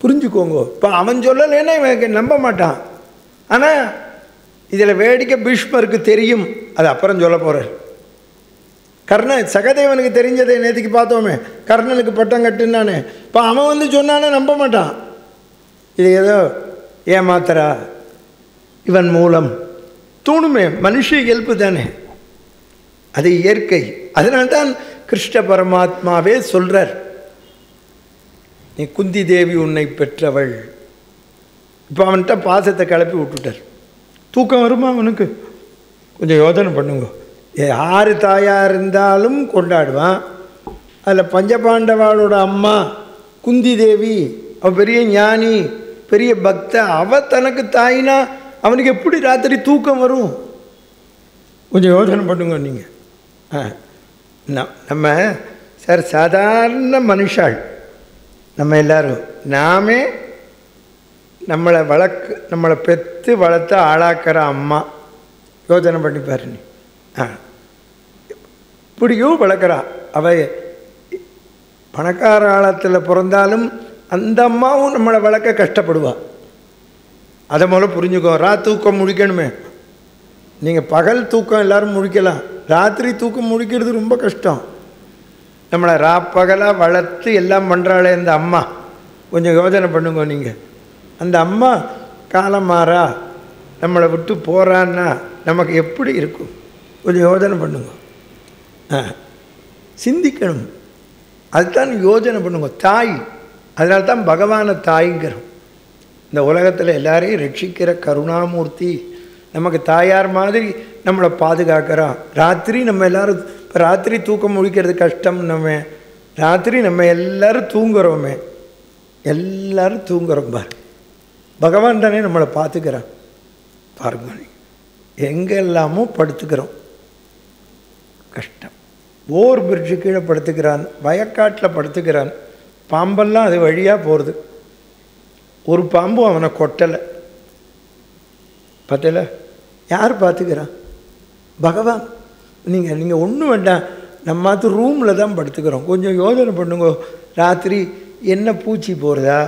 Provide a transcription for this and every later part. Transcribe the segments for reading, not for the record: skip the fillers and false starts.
புரிஞ்சுக்கோங்க. இப்போ அவன் சொல்லலைன்னா இவன் நம்ப மாட்டான். ஆனால் இதில் வேடிக்கை பீஷ்மருக்கு தெரியும், அது அப்புறம் சொல்ல போகிறார். கர்ணன் சகதேவனுக்கு தெரிஞ்சதை நேற்றுக்கு பார்த்தோமே, கர்ணனுக்கு பட்டம் கட்டுனானே. இப்போ அவன் வந்து சொன்னானே நம்ப மாட்டான். இது ஏதோ ஏமாத்தரா இவன் மூலம் தூணுமே, மனுஷ இயல்பு தானே, அது இயற்கை. அதனால்தான் கிருஷ்ண பரமாத்மாவே சொல்கிறார், நீ குந்தி தேவி உன்னை பெற்றவள். இப்போ அவன்கிட்ட பாசத்தை கிளப்பி விட்டுட்டார். தூக்கம் வருமா அவனுக்கு? கொஞ்சம் யோசனை பண்ணுங்க. யார் தாயாக இருந்தாலும் கொண்டாடுவான். அதில் பஞ்சபாண்டவாளோட அம்மா குந்தி தேவி, அவள் பெரிய ஞானி, பெரிய பக்த. அவள் தனக்கு தாயினா அவனுக்கு எப்படி ராத்திரி தூக்கம் வரும்? கொஞ்சம் யோசனை பண்ணுங்க நீங்கள். நம்ம சார் சாதாரண மனுஷாள் நம்ம எல்லோரும். நாமே நம்மளை பெற்று வளர்த்த ஆளாக்கிற அம்மா. யோசனை பண்ணி பாரு நீ. இப்படியோ வளர்க்குறா. அவள் பணக்கார ஆழத்தில் பிறந்தாலும் அந்த அம்மாவும் நம்மளை வளர்க்க கஷ்டப்படுவாள். அதை முதல்ல புரிஞ்சுக்கோ. தூக்கம் முழிக்கணுமே. நீங்கள் பகல் தூக்கம் எல்லோரும் முழிக்கலாம், ராத்திரி தூக்கம் முழிக்கிறது ரொம்ப கஷ்டம். நம்மளை பகலாக வளர்த்து எல்லாம் பண்ணுறாளே அந்த அம்மா. கொஞ்சம் யோசனை பண்ணுங்க நீங்கள். அந்த அம்மா காலம் மாறா நம்மளை விட்டு போகிறான்னா நமக்கு எப்படி இருக்கும்? கொஞ்சம் யோசனை பண்ணுங்க. சிந்திக்கணும். அதுதான் யோசனை பண்ணுங்க. தாய், அதனால தான் பகவானை தாய்ங்கிறோம். இந்த உலகத்தில் எல்லாரையும் ரட்சிக்கிற கருணாமூர்த்தி நமக்கு தாயார் மாதிரி நம்மளை பாதுகாக்கிறான். ராத்திரி நம்ம எல்லோரும் இப்போ ராத்திரி தூக்கம் முழிக்கிறது கஷ்டம். ராத்திரி நம்ம எல்லோரும் தூங்குறோமே, எல்லோரும் தூங்குறோம் பாரு. பகவான் தானே நம்மளை பார்த்துக்கிறான் பாருங்க. எங்கெல்லாமோ படுத்துக்கிறோம், கஷ்டம். ஓர் பிரிட்ஜு கீழே படுத்துக்கிறான், வயக்காட்டில் படுத்துக்கிறான். பாம்பெல்லாம் அது வழியாக போகிறது. ஒரு பாம்பும் அவனை கொட்டலை. பார்த்தல, யார் பார்த்துக்கிறான்? பகவான். நீங்கள் ஒன்றும் வேண்டாம், நம்ம ரூமில் தான் படுத்துக்கிறோம். கொஞ்சம் யோசனை பண்ணுங்க. ராத்திரி என்ன பூச்சி போகிறதா,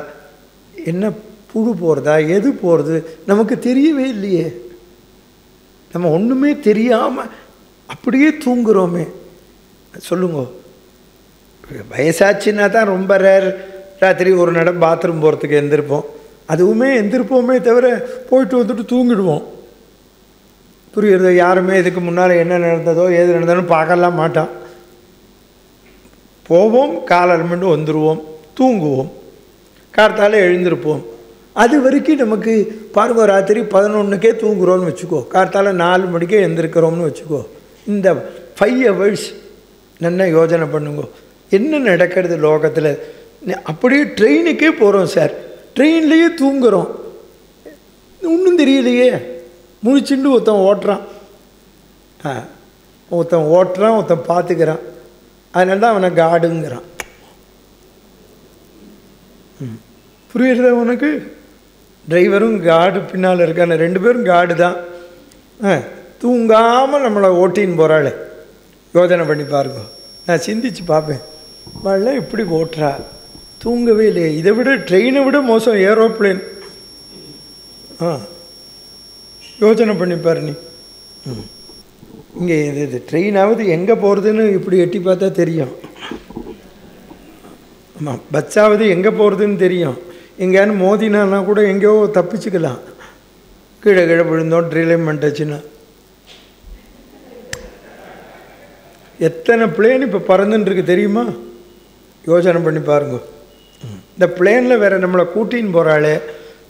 என்ன புழு போகிறதா, எது போகிறது நமக்கு தெரியவே இல்லையே. நம்ம ஒன்றுமே தெரியாமல் அப்படியே தூங்குகிறோமே. சொல்லுங்க. வயசாச்சுன்னா தான் ரொம்ப ரேர் ராத்திரி ஒரு நடம் பாத்ரூம் போகிறதுக்கு எந்திருப்போம். அதுவுமே எந்திருப்போமே தவிர போயிட்டு வந்துட்டு தூங்கிடுவோம். புரியுறது? யாருமே இதுக்கு முன்னால் என்ன நடந்ததோ ஏது நடந்தாலும் பார்க்கலாம் மாட்டான். போவோம், காலமிட்டு வந்துடுவோம், தூங்குவோம், கார்த்தால எழுந்திருப்போம். அது வரைக்கும் நமக்கு பாருங்க, ராத்திரி 11க்கே தூங்குறோன்னு வச்சுக்கோ, கார்த்தால 4 மணிக்கே எழுந்திருக்கிறோம்னு வச்சுக்கோ. இந்த 5 hours நல்லா யோசனை பண்ணுங்க. என்ன நடக்கிறது லோகத்தில்? அப்படியே ட்ரெயினுக்கே போகிறோம் சார், ட்ரெயின்லேயே தூங்குகிறோம், ஒன்றும் தெரியலையே. முழிச்சுண்டு ஒருத்தன் ஓட்டுறான், ஒருத்தன் பார்த்துக்கிறான். அதனால தான் அவனை காடுங்கிறான். புரியுறத உனக்கு? டிரைவரும் காடு பின்னால் இருக்கான, 2 பேரும் காடு தான். தூங்காமல் நம்மளை ஓட்டின்னு போகிறாள். யோசனை பண்ணி பாருங்க. நான் சிந்திச்சு பார்ப்பேன், வாழ இப்படி ஓட்டுறா, தூங்கவே இல்லையே. இதை விட ட்ரெயினை விட மோசம் ஏரோப்ளேன். யோசனை பண்ணிப்பார் நீ. இங்கே இது ட்ரெயினாவது எங்கே போகிறதுன்னு இப்படி எட்டி பார்த்தா தெரியும். ஆமாம், பஸ்ஸாவது எங்கே போகிறதுன்னு தெரியும். எங்கேயானு மோதினான்னா கூட எங்கேயோ தப்பிச்சுக்கலாம். கீழே விழுந்தோம், ட்ரிலைமெண்ட் ஆச்சுன்னா. எத்தனை பிளேன் இப்போ பறந்துட்டுருக்கு தெரியுமா? யோசனை பண்ணி பாருங்க. இந்த பிளேனில் வேறு நம்மளை கூட்டின்னு போகிறாளே,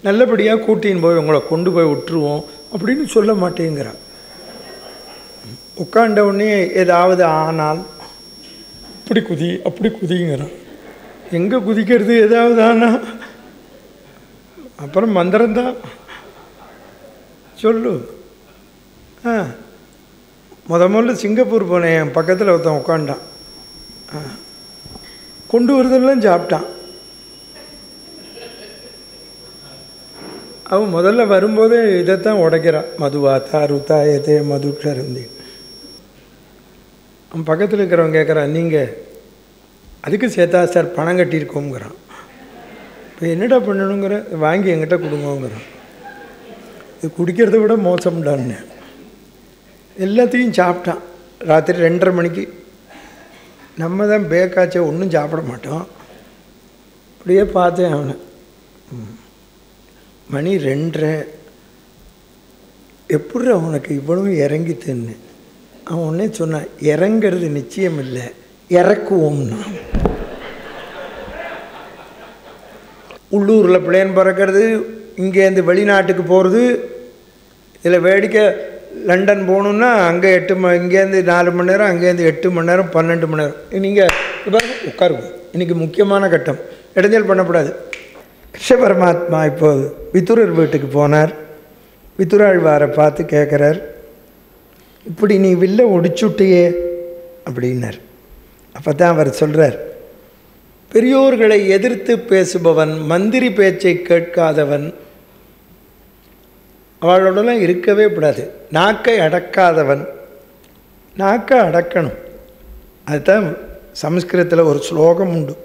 நல்லபடியாக கூட்டின்னு போய் உங்களை கொண்டு போய் விட்டுருவோம் அப்படின்னு சொல்ல மாட்டேங்கிறான். உட்காண்ட உடனே ஏதாவது ஆனால் இப்படி குதி அப்படி குதிங்கிறான். எங்கே குதிக்கிறது? ஏதாவது ஆனால் அப்புறம் மந்திரம்தான் சொல்லு. முதல்ல சிங்கப்பூர் போனேன், என் பக்கத்தில் ஒருத்தன் உட்காண்டான், கொண்டு வரதெல்லாம் சாப்பிட்டான். அவன் முதல்ல வரும்போதே இதைத்தான் உடைக்கிறான், மதுவா தாருத்தா ஏதே மதுஷருந்தி. அவன் பக்கத்தில் இருக்கிறவன் கேட்குறான், நீங்கள் அதுக்கு சேர்த்தா சார் பணம் கட்டியிருக்கோங்கிறான். இப்போ என்னடா பண்ணணுங்கிற, வாங்கி என்கிட்ட கொடுங்கோங்கிறோம். இது குடிக்கிறத விட மோசம்டான்னு எல்லாத்தையும் சாப்பிட்டான். ராத்திரி 2:30 மணிக்கு. நம்ம தான் பேக்காச்சே, ஒன்றும் சாப்பிட மாட்டோம். அப்படியே பார்த்தேன் அவனை. மணி 2:30. எப்படி அவனுக்கு இவ்வளவு இறங்கித்துன்னு அவன் உடனே சொன்னான், இறங்கிறது நிச்சயம் இல்லை, இறக்குவோம்னா. உள்ளூரில் பிளேன் பறக்கிறது, இங்கேருந்து வெளிநாட்டுக்கு போகிறது. இதில் வேடிக்கை, லண்டன் போகணுன்னா அங்கே 8 இங்கேருந்து 4 மணி நேரம், அங்கேருந்து 8 மணி நேரம், 12 மணி நேரம். நீங்கள் இப்போ உட்காருங்க, இன்றைக்கி முக்கியமான கட்டம், இடைஞ்சல் பண்ணக்கூடாது. கிருஷ்ண பரமாத்மா இப்போது விதுரர் வீட்டுக்கு போனார். விதுராழ்வாரை பார்த்து கேட்குறார், இப்படி நீ வில்ல ஒடிச்சுட்டியே அப்படின்னார். அப்போ தான் அவர் சொல்கிறார், பெரியோர்களை எதிர்த்து பேசுபவன், மந்திரி பேச்சை கேட்காதவன், அவளோடலாம் இருக்கவே கூடாது. நாக்கை அடக்காதவன், நாக்கை அடக்கணும். அதுதான் சமஸ்கிருதத்தில் ஒரு ஸ்லோகம் உண்டு,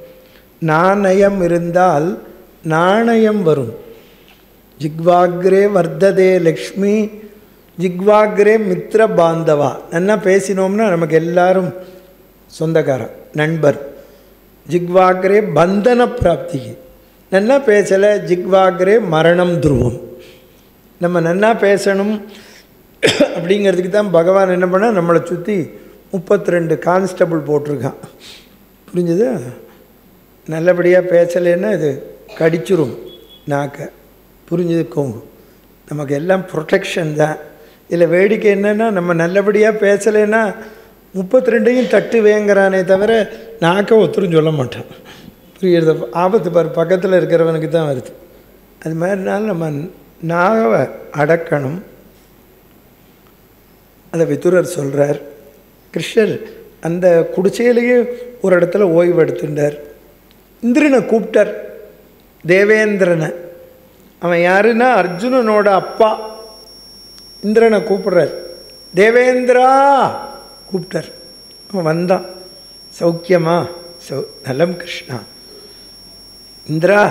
நாணயம் இருந்தால் நாணயம் வரும். ஜிக்வாக்ரே வர்த்ததே லக்ஷ்மி, ஜிக்வாக்ரே மித்ர பாந்தவா. நல்லா பேசினோம்னா நமக்கு எல்லாரும் சொந்தக்காரன், நண்பர். ஜிக்வாக்ரே பந்தன பிராப்தி. நல்லா பேசலை, ஜிக்வாக்ரே மரணம் துருவம். நம்ம நல்லா பேசணும் அப்படிங்கிறதுக்கு தான் பகவான் என்ன பண்ணால் நம்மளை சுற்றி 32 கான்ஸ்டபிள் போட்டிருக்கான். புரிஞ்சுது? நல்லபடியாக பேசலைன்னா இது கடிச்சிரும் நாக்க. புரிஞ்சுதுக்கோங்க, நமக்கு எல்லாம் ப்ரொடெக்ஷன் தான். இதில் வேடிக்கை என்னென்னா, நம்ம நல்லபடியாக பேசலைன்னா 32ஐயும் தட்டு வேங்கிறானே தவிர நாக்க ஒருத்தரும் சொல்ல மாட்டான். புரியுறத? ஆபத்து பாரு, பக்கத்தில் இருக்கிறவனுக்கு தான் வருது. அது மாதிரினால நம்ம நாவை அடக்கணும். அதை விதுரர் சொல்கிறார். கிருஷ்ணர் அந்த குடிசையிலேயே ஒரு இடத்துல ஓய்வு எடுத்துட்டார். இந்திரனை கூப்பிட்டார், தேவேந்திரனை. அவன் யாருன்னா அர்ஜுனனோட அப்பா. இந்திரனை கூப்பிட்றார், தேவேந்திரா கூப்பிட்டார். அவன் வந்தான். சௌக்கியமா? நலம் கிருஷ்ணா. இந்திரா,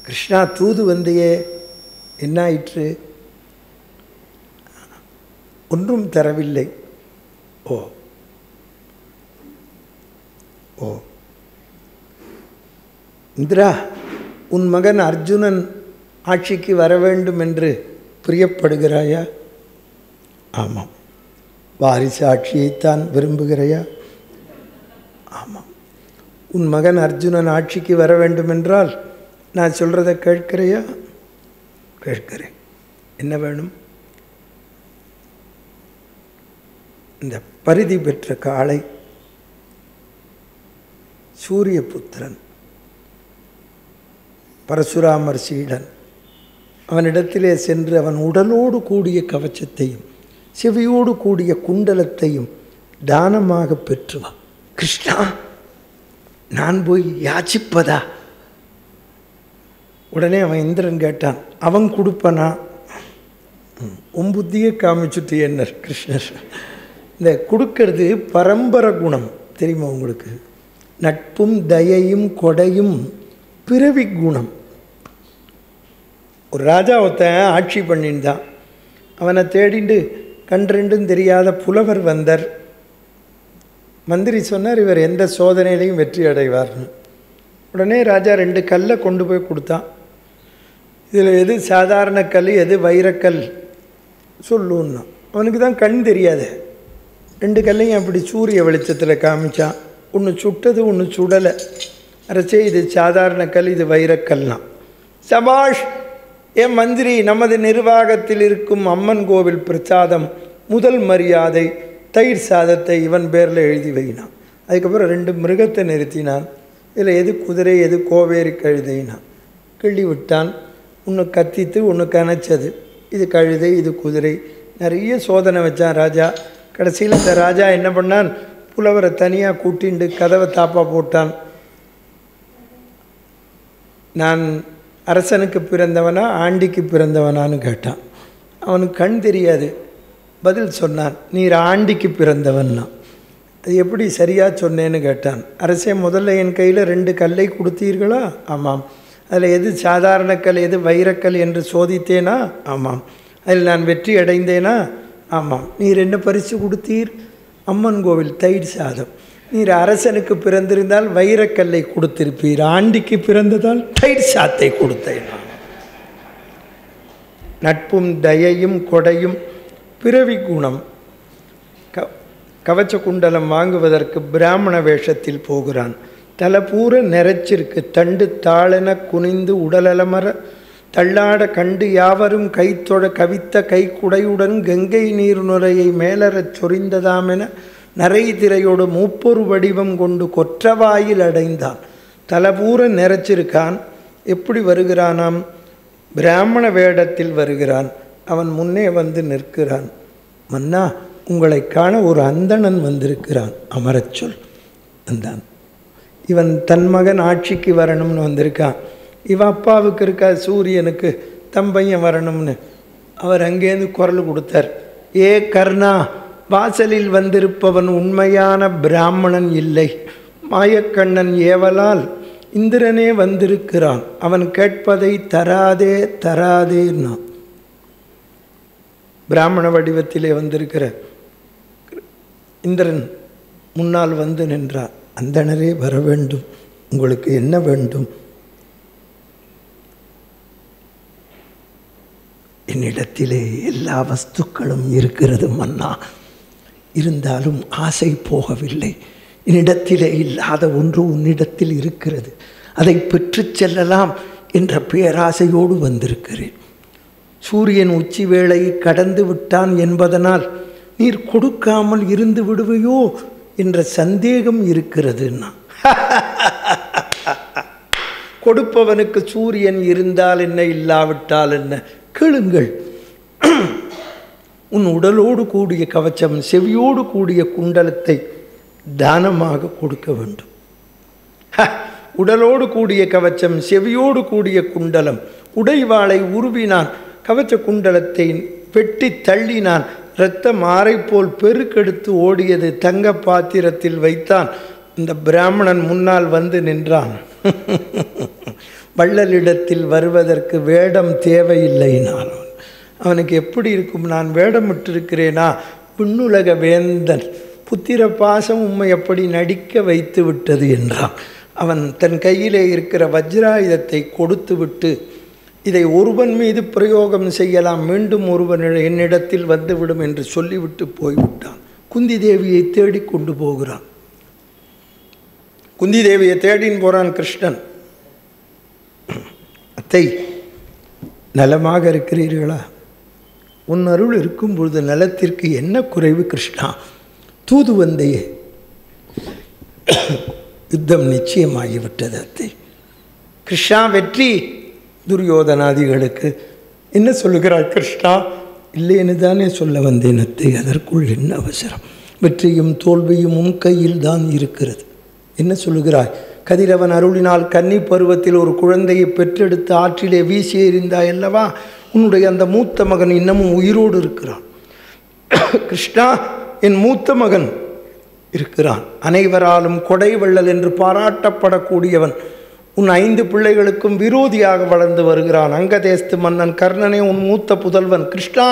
கிருஷ்ணா தூது வந்தியே, என்ன ஆயிற்று? ஒன்றும் தரவில்லை. ஓ ஓ இந்திரா, உன் மகன் அர்ஜுனன் ஆட்சிக்கு வர வேண்டும் என்று பிரியப்படுகிறாயா? ஆமாம். வாரிசு ஆட்சியைத்தான் விரும்புகிறாயா? ஆமாம். உன் மகன் அர்ஜுனன் ஆட்சிக்கு வர வேண்டும் என்றால் நான் சொல்கிறத கேட்கிறையா? கேட்கிறேன். என்ன வேணும்? இந்த பரிதி பெற்ற காளை, சூரிய புத்திரன், பரசுராமர் சீடன், அவனிடத்திலே சென்று அவன் உடலோடு கூடிய கவச்சத்தையும் செவியோடு கூடிய குண்டலத்தையும் தானமாக பெற்றுவான். கிருஷ்ணா, நான் போய் யாச்சிப்பதா? உடனே அவன் இந்திரன் கேட்டான், அவன் கொடுப்பனா? உன் புத்தியை காமிச்சுட்டு என்ன கிருஷ்ணர். இந்த கொடுக்கறது பரம்பரை குணம் தெரியுமா உங்களுக்கு? நட்பும் தயையும் கொடையும் பிறவி குணம். ஒரு ராஜா ஒருத்தன் ஆட்சி பண்ணியிருந்தான். அவனை தேடிண்டு கண்டெண்டும் தெரியாத புலவர் வந்தார். மந்திரி சொன்னார், இவர் எந்த சோதனையிலையும் வெற்றி அடைவார்னு. உடனே ராஜா 2 கல்லை கொண்டு போய் கொடுத்தான். இதில் எது சாதாரண கல், எது வைரக்கல் சொல்லுன்னா. அவனுக்கு தான் கண் தெரியாது. 2 கல்லையும் அப்படி சூரிய வெளிச்சத்தில் காமிச்சான். ஒன்று சுட்டது, ஒன்று சுடலை. அரசே, இது சாதாரண கல், இது வைரக்கல்லாம். சபாஷ், என் மந்திரி, நமது நிர்வாகத்தில் இருக்கும் அம்மன் கோவில் பிரசாதம் முதல் மரியாதை தயிர் சாதத்தை இவன் பேரில் எழுதி வைனான். அதுக்கப்புறம் 2 மிருகத்தை நிறுத்தினான். இதில் எது குதிரை, எது கோவேரி கழுதைனான். கிள்ளி விட்டான். ஒன்று கத்தித்து, ஒன்று கனைச்சது. இது கழுதை, இது குதிரை. நிறைய சோதனை வச்சான் ராஜா. கடைசியில் இந்த ராஜா என்ன பண்ணான், புலவரை தனியாக கூட்டிண்டு கதவை தாப்பா போட்டான். நான் அரசனுக்கு பிறந்தவனா ஆண்டிக்கு பிறந்தவனான்னு கேட்டான். அவனுக்கு கண் தெரியாது. பதில் சொன்னான், நீர் ஆண்டிக்கு பிறந்தவன்னா. அது எப்படி சரியாக சொன்னேன்னு கேட்டான். அரசே, முதல்ல என் கையில் 2 கல்லை கொடுத்தீர்களா? ஆமாம். அதில் எது சாதாரண கல் எது வைரக்கல் என்று சோதித்தேனா? ஆமாம். அதில் நான் வெற்றி அடைந்தேனா? ஆமாம். நீர் என்ன பரிசு கொடுத்தீர்? அம்மன் கோவில் தயிர் சாதம். நீர் அரசனுக்கு பிறந்திருந்தால் வைரக்கல்லை கொடுத்திருப்பீர், ஆண்டிக்கு பிறந்ததால் தயிர் சாத்தை கொடுத்தேன். நட்பும் தயையும் கொடையும் பிறவி குணம். கவச்ச குண்டலம் வாங்குவதற்கு பிராமண வேஷத்தில் போகிறான். தலபூர நெரைச்சிற்கு தண்டு தாளென குனிந்து உடலமர தள்ளாட கண்டு யாவரும் கைத்தொட கவித்த கைக்குடையுடன் கங்கை நீர் நுரையை மேலறச் சொரிந்ததாமென நரை திரையோடு மூப்பொரு வடிவம் கொண்டு கொற்றவாயில் அடைந்தான். தலபூர நெரைச்சிருக்கான். எப்படி வருகிறானாம்? பிராமண வேடத்தில் வருகிறான். அவன் முன்னே வந்து நிற்கிறான். மன்னா, உங்களை காண ஒரு அந்தணன் வந்திருக்கிறான், அமரச் சொல் வந்தான். இவன் தன் மகன் ஆட்சிக்கு வரணும்னு வந்திருக்கான். இவன் அப்பாவுக்கு இருக்கா சூரியனுக்கு தம்பையன் வரணும்னு. அவர் அங்கேருந்து குரல் கொடுத்தார். ஏ கர்ணா, வாசலில் வந்திருப்பவன் உண்மையான பிராமணன் இல்லை, மாயக்கண்ணன் ஏவலால் இந்திரனே வந்திருக்கிறான். அவன் கேட்பதை தராதே தராதேன்னா. பிராமண வடிவத்திலே வந்திருக்கிற இந்திரன் முன்னால் வந்து நின்றார். அந்தணரே வர வேண்டும், உங்களுக்கு என்ன வேண்டும்? என்னிடத்திலே எல்லா வஸ்துக்களும் இருக்கிறது மன்னா, இருந்தாலும் ஆசை போகவில்லை. என்னிடத்திலே இல்லாத ஒன்று உன்னிடத்தில் இருக்கிறது, அதை பெற்று செல்லலாம் என்ற பேராசையோடு வந்திருக்கிறேன். சூரியன் உச்சி வேளை கடந்து விட்டான் என்பதனால் நீர் கொடுக்காமல் இருந்து விடுவையோ என்ற சந்தேகம் இருக்கிறதுன்னா. கொடுப்பவனுக்கு சூரியன் இருந்தால் என்ன, இல்லாவிட்டால் என்ன? கேளுங்கள். உன் உடலோடு கூடிய கவச்சம், செவியோடு கூடிய குண்டலத்தை தானமாக கொடுக்க வேண்டும். உடலோடு கூடிய கவச்சம், செவியோடு கூடிய குண்டலம். உடைவாளை உருவினான், கவச்ச குண்டலத்தை வெட்டி தள்ளினான். இரத்த மாறை போல் பெருக்கெடுத்து ஓடியது. தங்க பாத்திரத்தில் வைத்தான். இந்த பிராமணன் முன்னால் வந்து நின்றான். வள்ளலிடத்தில் வருவதற்கு வேடம் தேவையில்லை. நான் அவனுக்கு எப்படி இருக்கும்? நான் வேடமிட்டிருக்கிறேனா? விண்ணுலக வேந்தன் புத்திர பாசம் உம்மை எப்படி நடிக்க வைத்து விட்டது என்றான். அவன் தன் கையிலே இருக்கிற வஜ்ராயுதத்தை கொடுத்து விட்டு, இதை ஒருவன் மீது பிரயோகம் செய்யலாம், மீண்டும் ஒருவன் என்னிடத்தில் வந்துவிடும் என்று சொல்லிவிட்டு போய்விட்டான். குந்தி தேவியை தேடி கொண்டு போகிறான். குந்தி தேவியை தேடின்னு போகிறான் கிருஷ்ணன். அத்தை, நலமாக இருக்கிறீர்களா? உன் அருள் இருக்கும் பொழுது நலத்திற்கு என்ன குறைவு கிருஷ்ணா? தூது வந்தையே, யுத்தம் நிச்சயமாகிவிட்டது அத்தை. கிருஷ்ணா வெற்றி துரியோதனாதிகளுக்கு. என்ன சொல்லுகிறாய் கிருஷ்ணா? இல்லைன்னு தானே சொல்ல வந்தேன் அத்தை, அதற்குள் என்ன அவசரம்? வெற்றியும் தோல்வியும் உன் கையில் தான் இருக்கிறது. என்ன சொல்லுகிறாய்? கதிரவன் அருளினால் கன்னி பருவத்தில் ஒரு குழந்தையை பெற்றெடுத்து ஆற்றிலே வீசி எறிந்தாய் அல்லவா? உன்னுடைய அந்த மூத்த மகன் இன்னமும் உயிரோடு இருக்கிறான். கிருஷ்ணா, என் மூத்த மகன் இருக்கிறான். அனைவராலும் கொடை வள்ளல் என்று பாராட்டப்படக்கூடியவன். உன் 5 பிள்ளைகளுக்கும் விரோதியாக வளர்ந்து வருகிறான். அங்கதேஸ்து மன்னன் கர்ணனே உன் மூத்த புதல்வன். கிருஷ்ணா,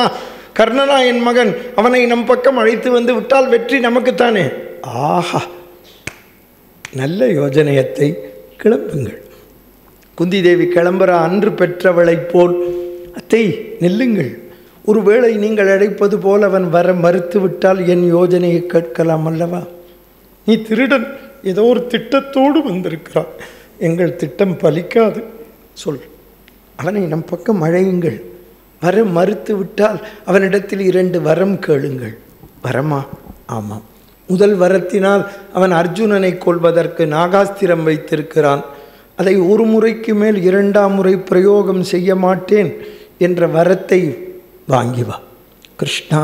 கர்ணனா என் மகன், அவனை நம் பக்கம் அழைத்து வந்து விட்டால் வெற்றி நமக்குத்தானே. ஆஹா, நல்ல யோஜனையத்தை, கிளம்புங்கள். குந்தி தேவி கிளம்புற அன்று பெற்றவளைப் போல், அத்தை நெல்லுங்கள், ஒருவேளை நீங்கள் அழைப்பது போல் அவன் வர மறுத்து விட்டால் என் யோஜனையை கேட்கலாம் அல்லவா? நீ திருடன், ஏதோ ஒரு திட்டத்தோடு வந்திருக்கிறான், எங்கள் திட்டம் பலிக்காது. சொல், அவனை நம் பக்கம் அழையுங்கள். வர மறுத்து விட்டால் அவனிடத்தில் 2 வரம் கேளுங்கள். வரமா? ஆமாம். முதல் வரத்தினால் அவன் அர்ஜுனனை கொல்வதற்கு நாகாஸ்திரம் வைத்திருக்கிறான். அதை ஒரு முறைக்கு மேல் 2ஆம் முறை பிரயோகம் செய்ய மாட்டேன் என்ற வரத்தை வாங்கி வா. கிருஷ்ணா,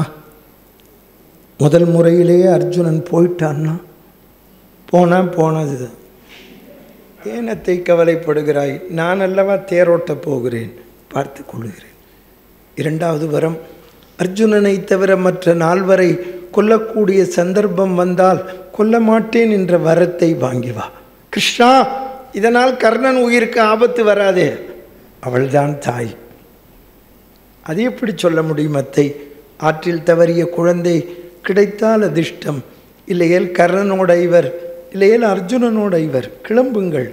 முதல் முறையிலேயே அர்ஜுனன் போயிட்டான்னா போனது. ஏனத்தை கவலைப்படுகிறாய்? நான் அல்லவா தேரோட்டப் போகிறேன், பார்த்து கொள்கிறேன். 2வது வரம், அர்ஜுனனை தவிர மற்ற 4வரை கொல்லக்கூடிய சந்தர்ப்பம் வந்தால் கொல்ல மாட்டேன் என்ற வரத்தை வாங்கி வா. கிருஷ்ணா, இதனால் கர்ணன் உயிருக்கு ஆபத்து வராதே. அவள்தான் தாய். அது எப்படி சொல்ல முடியும்? அத்தை, ஆற்றில் தவறிய குழந்தை கிடைத்தால் அதிர்ஷ்டம், இல்லையேல் கர்ணனோட இவர், இல்லையேல் அர்ஜுனனோட இவர், கிளம்புங்கள்.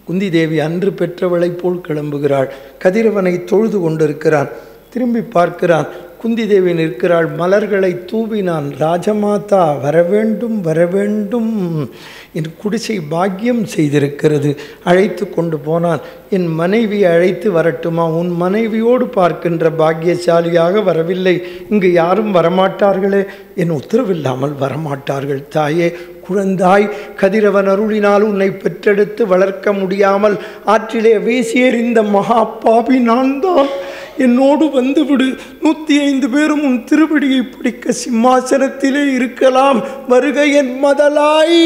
குந்தி தேவி அன்று பெற்றவளைப் போல் கிளம்புகிறாள். கதிரவனை தொழுது கொண்டிருக்கிறான். திரும்பி பார்க்கிறான். குந்தி தேவி நிற்கிறாள். மலர்களை தூவினான். ராஜமாதா வரவேண்டும் வரவேண்டும், என் குடிசை பாக்கியம் செய்திருக்கிறது. அழைத்து கொண்டு போனான். என் மனைவியை அழைத்து வரட்டுமா? உன் மனைவியோடு பார்க்கின்ற பாக்கியசாலியாக வரவில்லை. இங்கு யாரும் வரமாட்டார்களே. என் உத்தரவில்லாமல் வரமாட்டார்கள். தாயே, குழந்தாய், கதிரவன் அருளினால் உன்னை பெற்றெடுத்து வளர்க்க முடியாமல் ஆற்றிலே வீசி எறிந்த மகா பாவி நான் தான். என்னோடு வந்துவிடு. 105 பேரும் உன் திருவடியை பிடிக்க சிம்மாசனத்திலே இருக்கலாம். வருக என் மதலாய்.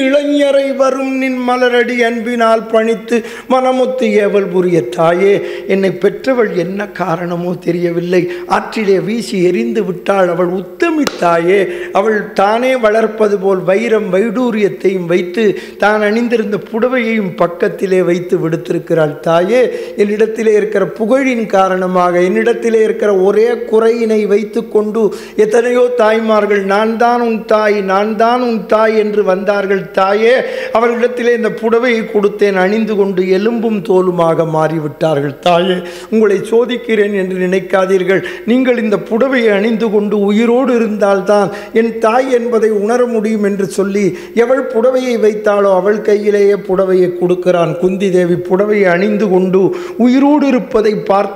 இளைஞரை வரும் நின் மலரடி அன்பினால் பணித்து மனமுத்து ஏவல் புரிய. தாயே, என்னை பெற்றவள் என்ன காரணமோ தெரியவில்லை, ஆற்றிலே வீசி எறிந்து விட்டாள். அவள் உத்தமி தாயே. அவள் தானே வளர்ப்பது போல் வைரம் வைடூரியத்தையும் வைத்து தான் அணிந்திருந்த புடவையையும் பக்கத்திலே வைத்து விடுத்திருக்கிறாள். தாயே, என்னிடத்திலே இருக்கிற புகழின் காரணமாக, என்னிடத்திலே இருக்கிற ஒரே குறையினை வைத்து கொண்டு எத்தனையோ தாய்மார்கள் நான் தான் உன் தாய், நான் தான் உன் தாய் என்று வந்தார்கள். தாயே, அவர்களிடத்திலே இந்த புடவையை கொடுத்தேன். அணிந்து கொண்டு எலும்பும் தோலுமாக மாறிவிட்டார்கள். தாயே, உங்களை சோதிக்கிறேன் என்று நினைக்காதீர்கள். நீங்கள் இந்த புடவையை அணிந்து கொண்டு உயிரோடு இருந்தால்தான் என் தாய் என்பதை உணர முடியும் என்று சொல்லி எவள் புடவையை வைத்தாளோ அவள் கையிலேயே புடவையை கொடுக்கிறான். குந்தி தேவி புடவையை அணிந்து கொண்டு உயிரோடு இருப்பதை பார்த்தான்.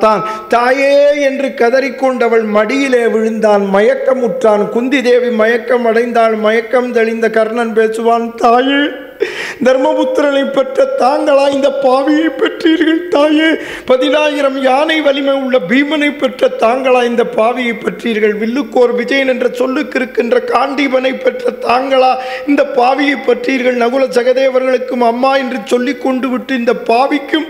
தாயே என்று கதறிக்கொண்டவள் மடியிலே விழுந்தான். மயக்கமுற்றான். குந்தி தேவி மயக்கம் அடைந்தாள். மயக்கம் தெளிந்த கர்ணன் பேசுவான். தாயே, தர்மபுத்திரனை பெற்ற தாங்களா இந்த பாவியை பெற்றீர்கள்? தாயே, 10,000 யானை வலிமை உள்ள பீமனை பெற்ற தாங்களா இந்த பாவியை பெற்றீர்கள்? வில்லுக்கோர் விஜயன் என்ற சொல்லுக்கு இருக்கின்ற காண்டீபனை பெற்ற தாங்களா இந்த பாவியை பெற்றீர்கள்? நகுல சகதேவர்களுக்கும் அம்மா என்று சொல்லிக் கொண்டு விட்டு இந்த பாவிக்கும்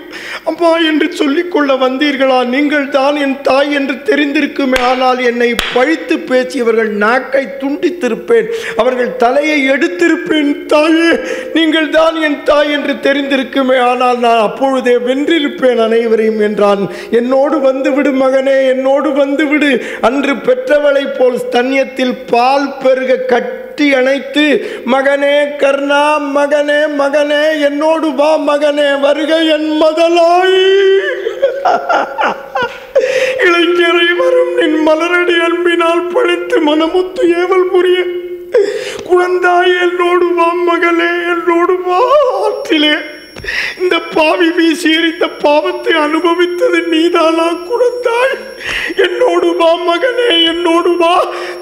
அம்மா என்று சொல்லிக்கொள்ள வந்தீர்களா? நீங்கள் தான் என் தாய் என்று தெரிந்திருக்குமே. ஆனால் என்னை பழித்து பேசியவர்கள் நாக்கை துண்டித்திருப்பேன், அவர்கள் தலையை எடுத்திருப்பேன். தாயே, நீங்கள் தான் என் தாய் என்று தெரிந்திருக்குமே. ஆனால் நான் அப்பொழுதே வென்றிருப்பேன் அனைவரையும் என்றான். என்னோடு வந்துவிடு மகனே, என்னோடு வந்துவிடு. அன்று பெற்றவளை போல் ஸ்தன்யத்தில் பால் பெருக கட்டி அணைத்து, மகனே கர்ணா, மகனே மகனே, என்னோடு வா மகனே, வருக என் மதலாய். இளைஞரை வரும் நின் மலரடி அன்பினால் பழித்து மனமுத்து ஏவல் புரிய. குழந்தாய், என்னோடு வா மகளே, என்னோடு வா. ஆற்றிலே இந்த பாவி வீசி எறிந்த பாவத்தை அனுபவித்தது நீதானா குழந்தாய்? என்னோடு வா மகனே, என்னோடு வா.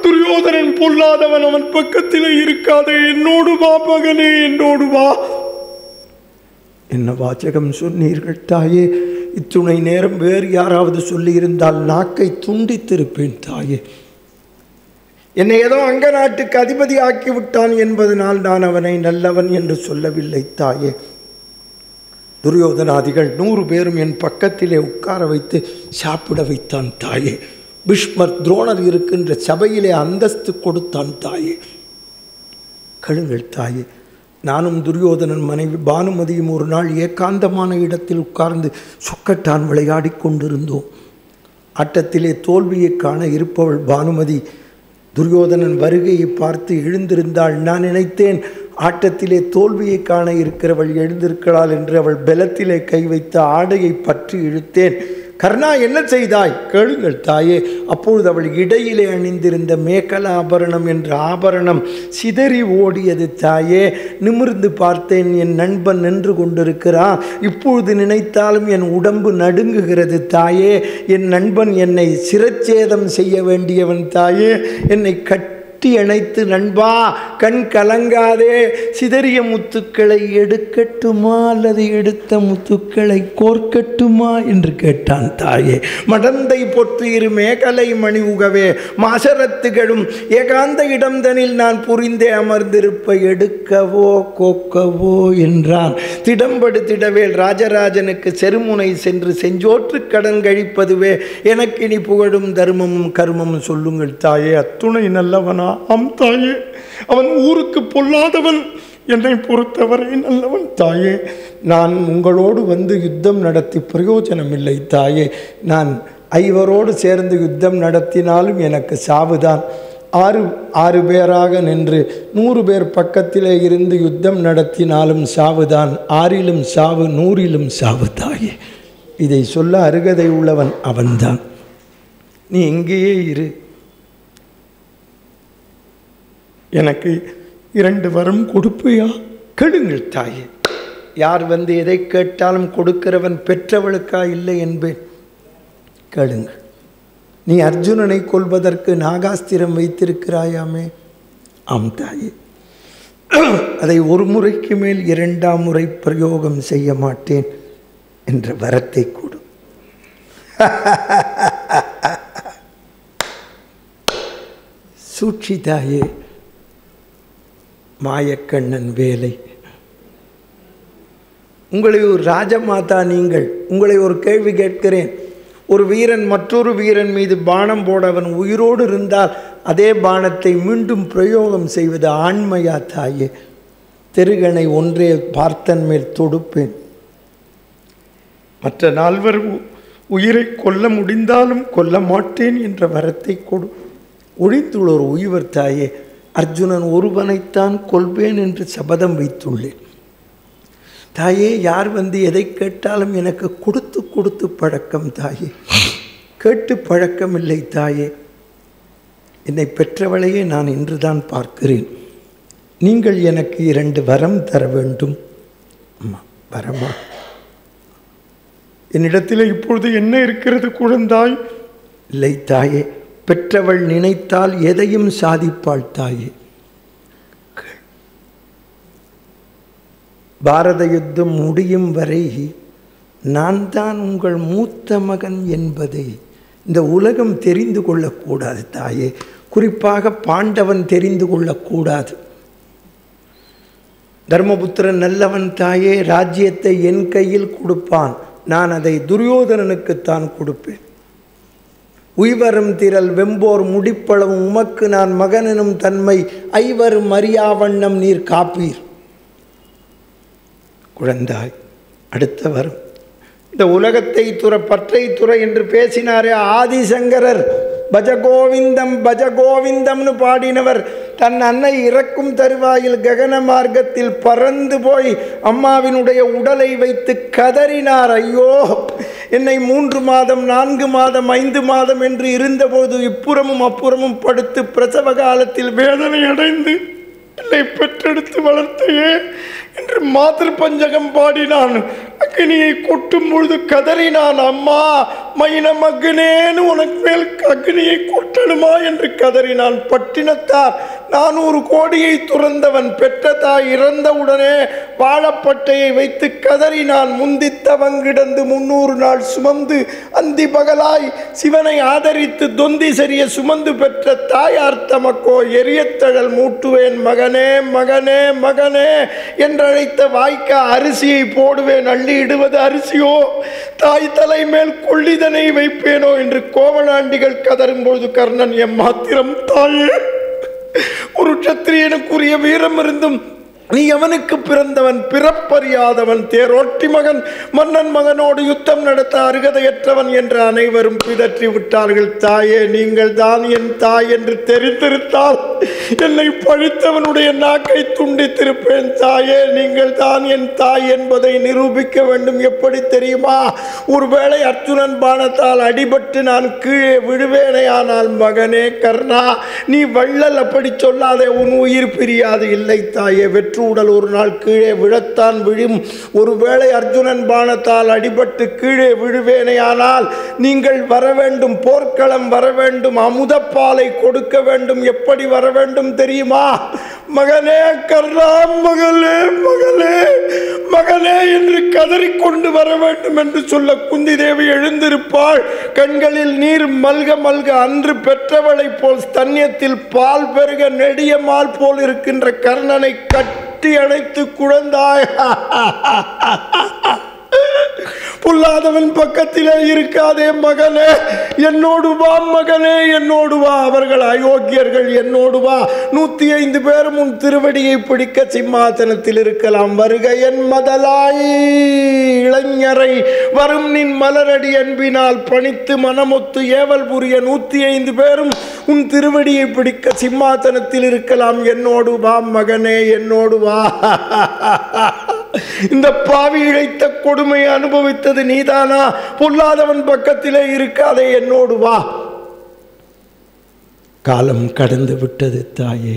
துரியோதனன் பொல்லாதவன், அவன் பக்கத்திலே இருக்காதே. என்னோடு வா மகனே, என்னோடு வா. என்ன வாச்சகம் சொன்னீர்கள் தாயே. இத்துணை நேரம் வேறு யாராவது சொல்லியிருந்தால் நாக்கை துண்டித்திருப்பேன் தாயே. என்னை ஏதோ அங்க நாட்டுக்கு அதிபதி ஆக்கிவிட்டான் என்பதனால் நான் அவனை நல்லவன் என்று சொல்லவில்லை தாயே. துரியோதனாதிகள் 100 பேரும் என் பக்கத்திலே உட்கார வைத்து சாப்பிட வைத்தான் தாயே. பீஷ்மர் துரோணர் இருக்கின்ற சபையிலே அந்தஸ்து கொடுத்தான் தாயே. கழுங்கள் தாயே. நானும் துரியோதனன் மனைவி பானுமதியும் ஒரு நாள் ஏகாந்தமான இடத்தில் உட்கார்ந்து சொக்கட்டான் விளையாடி கொண்டிருந்தோம். ஆட்டத்திலே தோல்வியை காண இருப்பவள் பானுமதி துரியோதனன் வருகையை பார்த்து எழுந்திருந்தாள். நான் நினைத்தேன் ஆட்டத்திலே தோல்வியை காண இருக்கிறவள் எழுந்திருக்கிறாள் என்று. அவள் பலத்திலே கை வைத்த ஆடையை பற்றி இழுத்தேன். கர்ணா, என்ன செய்தாய்? கேளுங்கள் தாயே. அப்பொழுது அவள் இடையிலே அணிந்திருந்த மேகலாபரணம் என்ற ஆபரணம் சிதறி ஓடியது தாயே. நிமிர்ந்து பார்த்தேன், என் நண்பன் நின்று கொண்டிருக்கிறான். இப்பொழுது நினைத்தாலும் என் உடம்பு நடுங்குகிறது தாயே. என் நண்பன் என்னை சிரச்சேதம் செய்ய வேண்டியவன் தாயே. என்னை கட்டி அணைத்து, நண்பா கண் கலங்காதே, சிதறிய முத்துக்களை எடுக்கட்டுமா அல்லது எடுத்த முத்துக்களை கோர்க்கட்டுமா என்று கேட்டான் தாயே. மடந்தை பொற்று இரு மேகலை மணி உகவே மாசரத்துகளும் ஏகாந்த இடம்தனில் நான் புரிந்தே அமர்ந்திருப்ப எடுக்கவோ கோக்கவோ என்றான். திடம்படு திடவேல் ராஜராஜனுக்கு செருமுனை சென்று செஞ்சோற்று கடன் கழிப்பதுவே எனக்கு இனி புகழும் தர்மமும் கர்மமும் சொல்லுங்கள் தாயே. அத்துணை நல்லவனா? ஆம் தாயே. அவன் ஊருக்கு பொல்லாதவன். என்னை பொறுத்தவரை நல்லவன் தாயே. நான் உங்களோடு வந்து யுத்தம் நடத்தி பிரயோஜனம் இல்லை தாயே. நான் 5 சேர்ந்து யுத்தம் நடத்தினாலும் எனக்கு சாவுதான். 6 பேராக நின்று 100 பேர் பக்கத்திலே இருந்து யுத்தம் நடத்தினாலும் சாவுதான். 6லும் சாவு, 100லும் சாவு தாயே. இதை சொல்ல அருகதை உள்ளவன் அவன்தான். நீ இங்கேயே இரு. எனக்கு 2 வரம் கொடுப்பையா? கெடுங்கள் தாயே. யார் வந்து எதை கேட்டாலும் கொடுக்கிறவன் பெற்றவளுக்கா இல்லை என்பேன். கேளுங்கள். நீ அர்ஜுனனை கொல்வதற்கு நாகாஸ்திரம் வைத்திருக்கிறாயாமே? ஆம் தாயே. அதை 1 முறைக்கு மேல் 2ஆம் முறை பிரயோகம் செய்ய மாட்டேன் என்ற வரத்தை கொடு. சூழ்ச்சி தாயே. மாயக்கண்ணன் வேலை. உங்களை ஒரு ராஜமாதா நீங்கள். உங்களை ஒரு கேள்வி கேட்கிறேன். ஒரு வீரன் மற்றொரு வீரன் மீது பானம் போட அவன் உயிரோடு இருந்தால் அதே பானத்தை மீண்டும் பிரயோகம் செய்வது ஆண்மையா தாயே? தெருகனை ஒன்றே பார்த்தன் மேல் தொடுப்பேன். மற்ற 4 உயிரை கொல்ல முடிந்தாலும் கொல்ல மாட்டேன் என்ற வரத்தை கொடு. ஒழித்துள்ள ஒரு உயிர் தாயே. அர்ஜுனன் ஒருவனைத்தான் கொல்வேன் என்று சபதம் வைத்துள்ளேன் தாயே. யார் வந்து எதை கேட்டாலும் எனக்கு கொடுத்து கொடுத்து பழக்கம் தாயே. கேட்டு பழக்கம் இல்லை தாயே. என்னை பெற்றவளையே நான் இன்றுதான் பார்க்கிறேன். நீங்கள் எனக்கு 2 வரம் தர வேண்டும். அம்மா, வரமா? என்னிடத்தில் இப்பொழுது என்ன இருக்கிறது குழந்தாய்? இல்லை தாயே. பெற்றவள் நினைத்தால் எதையும் சாதிப்பாள் தாயே. பாரத யுத்தம் முடியும் வரை நான் தான் உங்கள் மூத்த மகன் என்பதை இந்த உலகம் தெரிந்து கொள்ளக்கூடாது தாயே. குறிப்பாக பாண்டவன் தெரிந்து கொள்ளக்கூடாது. தர்மபுத்திரன் நல்லவன் தாயே. ராஜ்யத்தை என் கையில் கொடுப்பான். நான் அதை துரியோதனனுக்குத்தான் கொடுப்பேன். உய்வரும் திரள் வெம்போர் முடிப்பளவும் உமக்கு நான் மகனெனும் தன்மை 5 மரியாவண்ணம் நீர் காப்பீர். குழந்தாய், அடுத்த வரும். இந்த உலகத்தை துற பற்றை துற என்று பேசினாரே ஆதிசங்கரர். பஜகோவிந்தம் பஜகோவிந்தம்னு பாடினவர் தன் அன்னை இறக்கும் தருவாயில் ககன மார்க்கத்தில் பறந்து போய் அம்மாவினுடைய உடலை வைத்து கதறினார். ஐயோ, என்னை 3 மாதம் 4 மாதம் 5 மாதம் என்று இருந்தபோது இப்புறமும் அப்புறமும் படுத்து பிரசவ காலத்தில் வேதனை அடைந்து என்னை பெற்றெடுத்து வளர்த்தையே என்று மாதர் பஞ்சகம் பாடினான். அக்னியை கொட்டும் பொழுது கதறினான். அம்மா, மைன மகனேன்னு உனக்கு மேல் அக்னியை கொட்டணுமா என்று கதறினான். பட்டினத்தார் 400 கோடியை துறந்தவன் பெற்ற தாய் இறந்தவுடனே வாழப்பட்டையை வைத்து கதறினான். முந்தித்தவங்கிடந்து 300 நாள் சுமந்து அந்தி பகலாய் சிவனை ஆதரித்து தொந்தி சரிய சுமந்து பெற்ற தாயார் தமக்கோ எரியத்தழல் மூட்டுவேன் மகனே மகனே மகனே என்றழைத்த வாய்க்க அரிசியை போடுவேன். அள்ளி இடுவது அரிசியோ, தாய் தலை மேல் கொள்ளிதனை வைப்பேனோ என்று கோவலாண்டிகள் கதறும்போது கர்ணன் எம்மாத்திரம் தாயே, ஒரு சத்திரியனுக்குரிய வீரம் இருந்தும் நீ அவனுக்கு பிறந்தவன், பிறப்பறியாதவன், தேரோட்டி மகன், மன்னன் மகனோடு யுத்தம் நடத்த அருகதையற்றவன் என்று அனைவரும் பிதற்றி விட்டார்கள். தாயே, நீங்கள் தான் என் தாய் என்று தெரிந்திருந்தால் என்னை பழித்தவனுடைய நாக்கை துண்டித்திருப்பேன். தாயே, நீங்கள் தான் என் தாய் என்பதை நிரூபிக்க வேண்டும். எப்படி தெரியுமா? ஒருவேளை அர்ஜுனன் பானத்தால் அடிபட்டு நான் கீழே விழுவேனே, ஆனால் மகனே கர்ணா, நீ வள்ளல், அப்படி சொல்லாதே, உன் உயிர் பிரியாது. இல்லை தாயே, வெற்று உடல் ஒரு நாள் கீழே விழத்தான் விழும். ஒருவேளை அர்ஜுனன் பானத்தால் அடிபட்டு கீழே விழுவேனே, ஆனால் நீங்கள் வர வேண்டும், போர்க்களம் வர வேண்டும், அமுதப்பாலை கொடுக்க வேண்டும். எப்படி வர வேண்டும் தெரியுமா? மகனே கர்ணா, மகளே மகளே மகனே என்று கதறிக்கொண்டு வர வேண்டும் என்று சொல்ல குந்தி தேவி எழுந்திருப்பாள். கண்களில் நீர் மல்க மல்க அன்று பெற்றவளை போல் ஸ்தன்யத்தில் பால் பெருக நெடியமால் போல் இருக்கின்ற கர்ணனை கட்டி அணைத்து குழந்தாய் பொல்லாதவன் பக்கத்திலே இருக்காதே மகனே, என்னோடு வா மகனே, என்னோடு வா. அவர்கள் அயோக்கியர்கள், என்னோடு வா. 105 பேரும் உன் திருவடியை பிடிக்க சிம்மாசனத்தில் இருக்கலாம். வருக என் மதலாய் இளைஞரை வரும் நின் மலரடி அன்பினால் பணித்து மனமொத்து ஏவல் புரிய 105 பேரும் உன் திருவடியை பிடிக்க சிம்மாசனத்தில் இருக்கலாம். என்னோடு வா மகனே, என்னோடு வா. இந்த பாவி இழைத்த கொடுமையை அனுபவித்தது நீதானா? பொல்லாதவன் பக்கத்திலே இருக்காதே, என்னோடு வா. காலம் கடந்து விட்டது தாயே.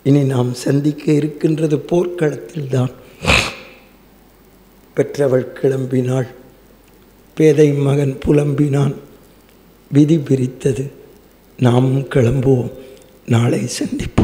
இனி நாம் சந்திக்க இருக்கின்றது போர்க்களத்தில் தான். பெற்றவள் கிளம்பினாள், பேதை மகன் புலம்பினான். விதி பிரித்தது, நாமும் கிளம்புவோம். நாளை சந்திப்போம்.